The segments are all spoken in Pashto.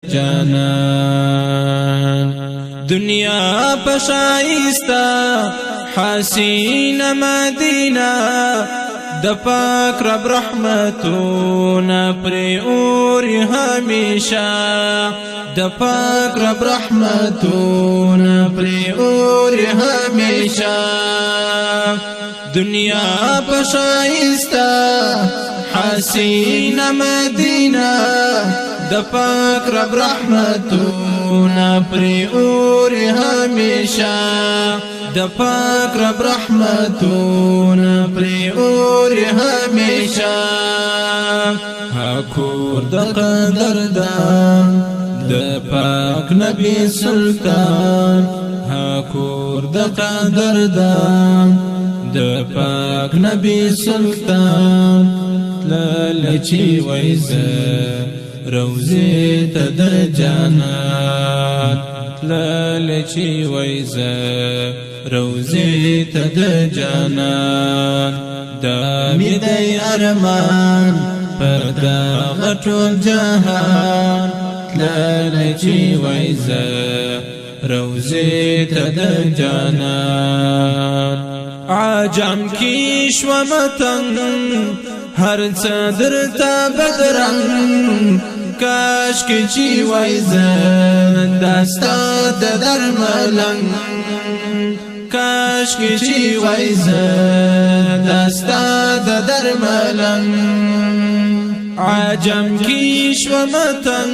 جانان دنیا پشائستا حسین مدینہ د پاک رب رحمتونا پر اوری ہمیشہ د پاک رب رحمتونا پر اوری ہمیشہ دنیا پشائستا حسین مدینہ د پاک رب رحمتونا پر اوری ہمیشہ د پاک رب رحمتونا پر اوری ہمیشہ حکور د قدردان د پاک نبی سلطان حکور د قدردان د پاک نبی سلطان لچی ویزه روزی تا د جانان لچی ویزه روزی تا د جانان دامی دی ارمان پر دا غطول جهان لچی ویزه روزی تا د جانان عجم کیش و متن هر صدر تا بدرنگ کاش که چی ویزن دستا در ملنگ کاش که چی ویزن دستا در ملنگ عجم کیش و متن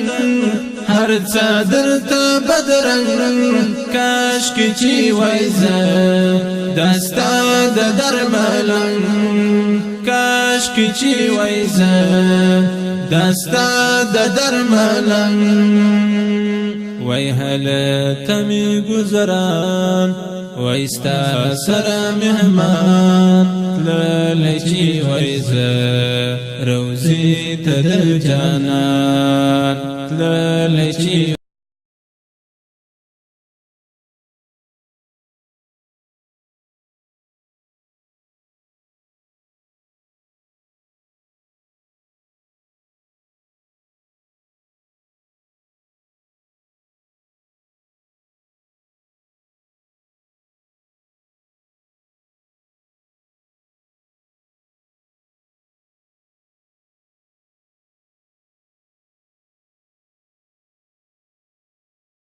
هر صدر تا بدرنگ کاش که چی ویزن دستا در ملنگ کاش که چی ویزه دستا در ملنگ وی حالتا می گذران ویستا سر مهمان لچی ویزه روزی تا در جانان لچی